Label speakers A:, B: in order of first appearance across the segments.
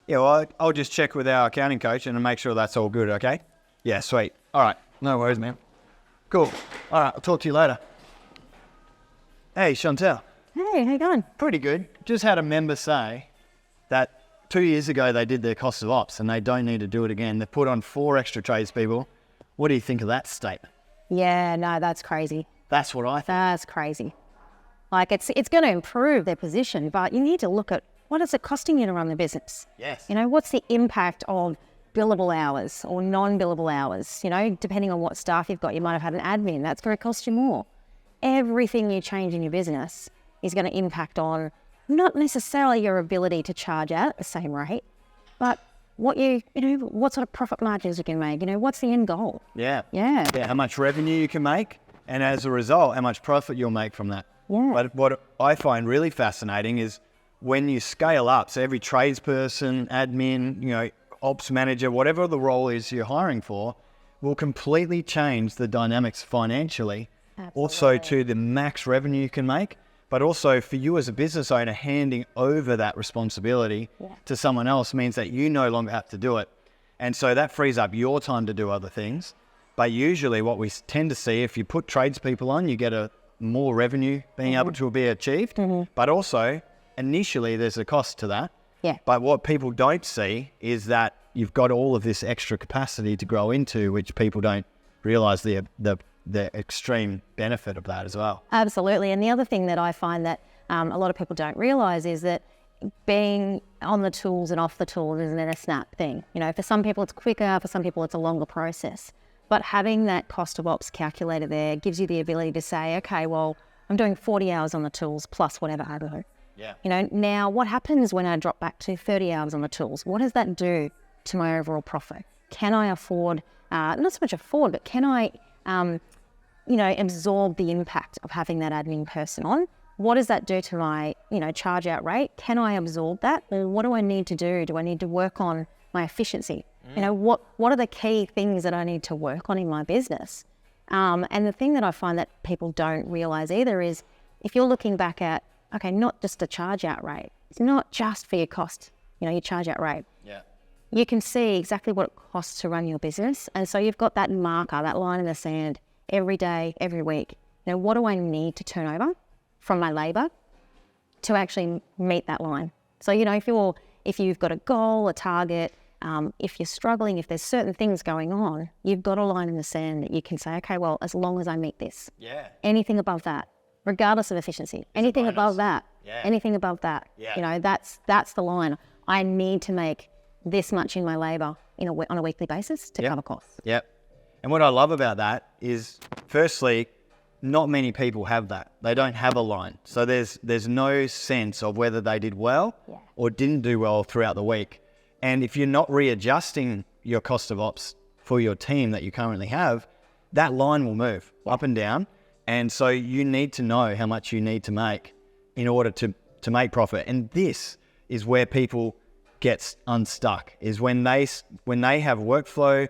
A: Yeah, well, I'll just check with our accounting coach and make sure that's all good, okay? Yeah, sweet. All right. No worries, man. Cool. All right, I'll talk to you later. Hey, Chantel.
B: Hey, how you going?
A: Pretty good. Just had a member say that 2 years ago they did their cost of ops and they don't need to do it again. They put on 4 extra tradespeople. What do you think of that statement?
B: Yeah, no, that's crazy.
A: That's what I think.
B: That's crazy. Like, it's going to improve their position, but you need to look at what is it costing you to run the business?
A: Yes.
B: You know, what's the impact of billable hours or non-billable hours? You know, depending on what staff you've got, you might have had an admin. That's going to cost you more. Everything you change in your business is going to impact on not necessarily your ability to charge out at the same rate, but what what sort of profit margins you can make. You know, what's the end goal?
A: Yeah.
B: Yeah.
A: Yeah, how much revenue you can make, and as a result, how much profit you'll make from that.
B: Yeah.
A: But what I find really fascinating is when you scale up, so every tradesperson, admin, you know, ops manager, whatever the role is you're hiring for, will completely change the dynamics financially.
B: Absolutely.
A: Also to the max revenue you can make, but also for you as a business owner, handing over that responsibility to someone else means that you no longer have to do it. And so that frees up your time to do other things. But usually what we tend to see, if you put tradespeople on, you get a more revenue being able to be achieved, but also initially there's a cost to that.
B: Yeah.
A: But what people don't see is that you've got all of this extra capacity to grow into, which people don't realize the extreme benefit of that as well.
B: Absolutely. And the other thing that I find that a lot of people don't realize is that being on the tools and off the tools isn't a snap thing. You know, for some people it's quicker, for some people it's a longer process. But having that cost of ops calculator there gives you the ability to say, okay, well, I'm doing 40 hours on the tools plus whatever I do.
A: Yeah.
B: You know, now what happens when I drop back to 30 hours on the tools? What does that do to my overall profit? Can I afford, not so much afford, but can I, absorb the impact of having that admin person on? What does that do to my, charge out rate? Can I absorb that? Or what do I need to do? Do I need to work on my efficiency? You know, what are the key things that I need to work on in my business? And the thing that I find that people don't realize either is if you're looking back at, okay, not just a charge out rate, it's not just for your cost, your charge out rate.
A: Yeah.
B: You can see exactly what it costs to run your business. And so you've got that marker, that line in the sand every day, every week. What do I need to turn over from my labor to actually meet that line? So, if you've got a goal, a target, if you're struggling, if there's certain things going on, you've got a line in the sand that you can say, okay, well, as long as I meet this, anything above that, regardless of efficiency, anything above that, anything above that, that's the line. I need to make this much in my labor on a weekly basis to cover costs.
A: Yep. And what I love about that is, firstly, not many people have that. They don't have a line. So there's no sense of whether they did well or didn't do well throughout the week. And if you're not readjusting your cost of ops for your team that you currently have, that line will move up and down. And so you need to know how much you need to make in order to make profit. And this is where people get unstuck, is when they have workflow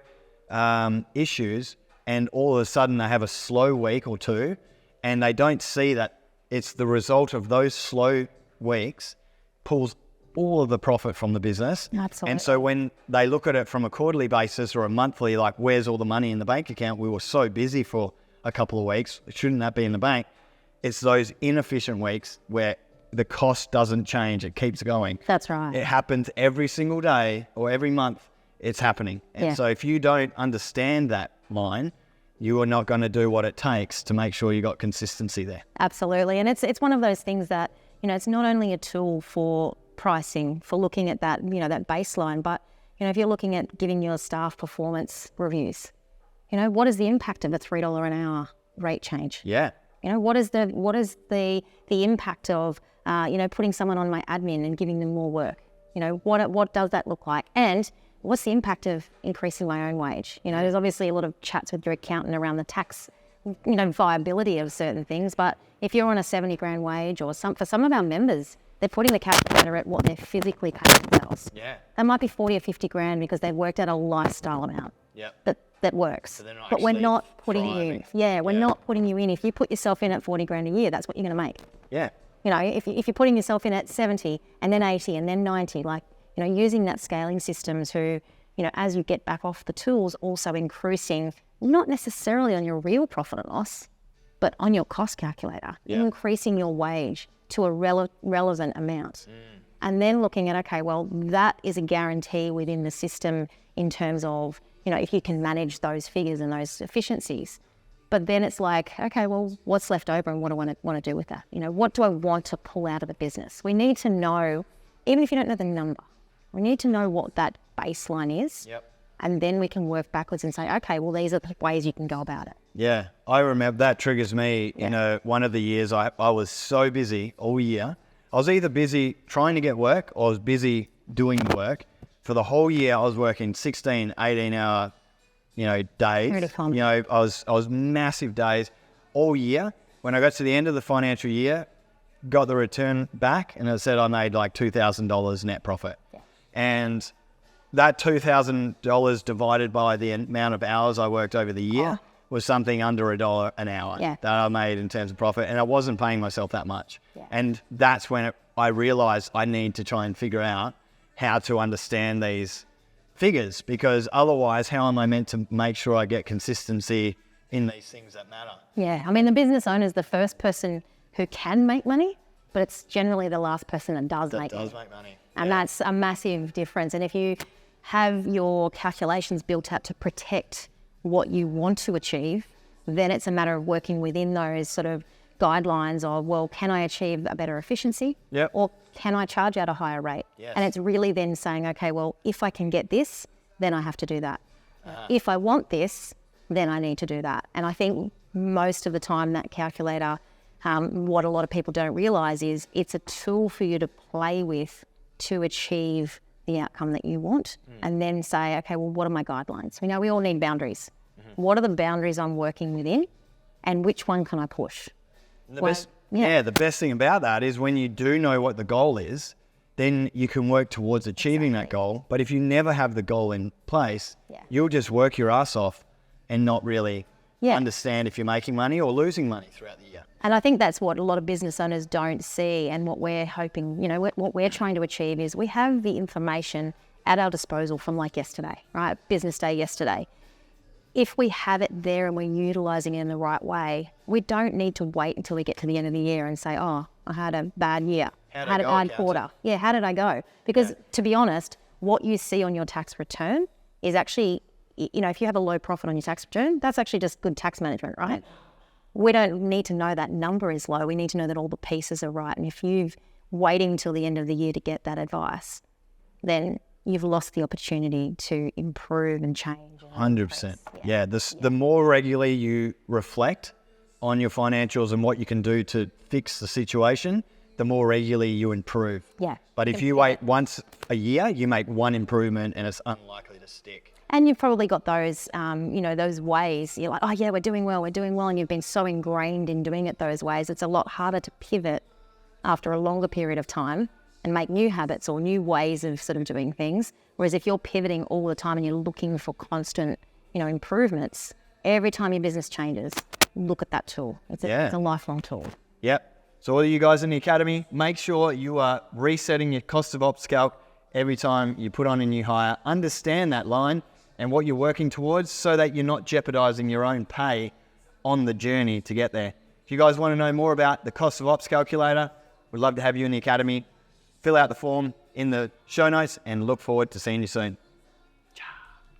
A: issues and all of a sudden they have a slow week or two and they don't see that it's the result of those slow weeks pulls all of the profit from the business.
B: Absolutely.
A: And so when they look at it from a quarterly basis or a monthly, like where's all the money in the bank account? We were so busy for a couple of weeks. Shouldn't that be in the bank? It's those inefficient weeks where the cost doesn't change. It keeps going.
B: That's right.
A: It happens every single day or every month. It's happening. And so if you don't understand that line, you are not going to do what it takes to make sure you got consistency there.
B: Absolutely. And it's one of those things that, it's not only a tool for pricing, for looking at that, that baseline, but, if you're looking at giving your staff performance reviews, what is the impact of a $3 an hour rate change?
A: Yeah.
B: What is the impact of, putting someone on my admin and giving them more work? What does that look like? And what's the impact of increasing my own wage? There's obviously a lot of chats with your accountant around the tax, viability of certain things. But if you're on a 70 grand wage or for some of our members, they're putting the calculator at what they're physically paying themselves.
A: Yeah.
B: That might be 40 or 50 grand because they've worked out a lifestyle amount.
A: Yep.
B: That works.
A: So
B: but we're not putting you in.
A: thriving.
B: We're not putting you in. If you put yourself in at 40 grand a year, that's what you're going to make.
A: Yeah.
B: If you're putting yourself in at 70 and then 80 and then 90, using that scaling system to, as you get back off the tools, also increasing, not necessarily on your real profit and loss, but on your cost calculator, increasing your wage to a relevant amount. And then looking at, okay, well, that is a guarantee within the system in terms of, if you can manage those figures and those efficiencies. But then it's like, okay, well, what's left over and what do I want to do with that? What do I want to pull out of the business? We need to know, even if you don't know the number, we need to know what that baseline is. And then we can work backwards and say, okay, well, these are the ways you can go about it.
A: Yeah, I remember that triggers me. One of the years I was so busy all year. I was either busy trying to get work or I was busy doing the work. For the whole year, I was working 16, 18-hour, days. I was massive days all year. When I got to the end of the financial year, got the return back, and it said I made like $2,000 net profit. And that $2,000 divided by the amount of hours I worked over the year was something under $1 an hour that I made in terms of profit, and I wasn't paying myself that much. And that's when I realized I need to try and figure out how to understand these figures, because otherwise how am I meant to make sure I get consistency in these things that matter?
B: Yeah, I mean, the business owner is the first person who can make money, but it's generally the last person that does make money. And that's a massive difference. And if you have your calculations built up to protect what you want to achieve, then it's a matter of working within those sort of guidelines of, well, can I achieve a better efficiency? Or can I charge at a higher rate? And it's really then saying, okay, well, if I can get this, then I have to do that. If I want this, then I need to do that. And I think most of the time that calculator, what a lot of people don't realise is it's a tool for you to play with to achieve the outcome that you want, and then say, okay, well, what are my guidelines? We all need boundaries. What are the boundaries I'm working within, and which one can I push?
A: The best thing about that is when you do know what the goal is, then you can work towards achieving that goal. But if you never have the goal in place, you'll just work your ass off and not really understand if you're making money or losing money throughout the year.
B: And I think that's what a lot of business owners don't see, and what we're hoping, what we're trying to achieve is we have the information at our disposal from like yesterday, right? Business day yesterday. If we have it there and we're utilising it in the right way, we don't need to wait until we get to the end of the year and say, oh, I had a bad year. I had a bad quarter. Yeah, how did I go? Because to be honest, what you see on your tax return is actually, if you have a low profit on your tax return, that's actually just good tax management, right? We don't need to know that number is low. We need to know that all the pieces are right. And if you've waiting until the end of the year to get that advice, then you've lost the opportunity to improve and change.
A: 100%. Yeah. The more regularly you reflect on your financials and what you can do to fix the situation, the more regularly you improve. But if you wait once a year, you make one improvement and it's unlikely to stick.
B: And you've probably got those, those ways. You're like, oh yeah, we're doing well. And you've been so ingrained in doing it those ways. It's a lot harder to pivot after a longer period of time and make new habits or new ways of sort of doing things. Whereas if you're pivoting all the time and you're looking for constant, improvements, every time your business changes, look at that tool. It's a lifelong tool.
A: Yep. So all of you guys in the academy, make sure you are resetting your cost of ops calc every time you put on a new hire. Understand that line and what you're working towards so that you're not jeopardizing your own pay on the journey to get there. If you guys want to know more about the cost of ops calculator, we'd love to have you in the academy. Fill out the form in the show notes and look forward to seeing you soon.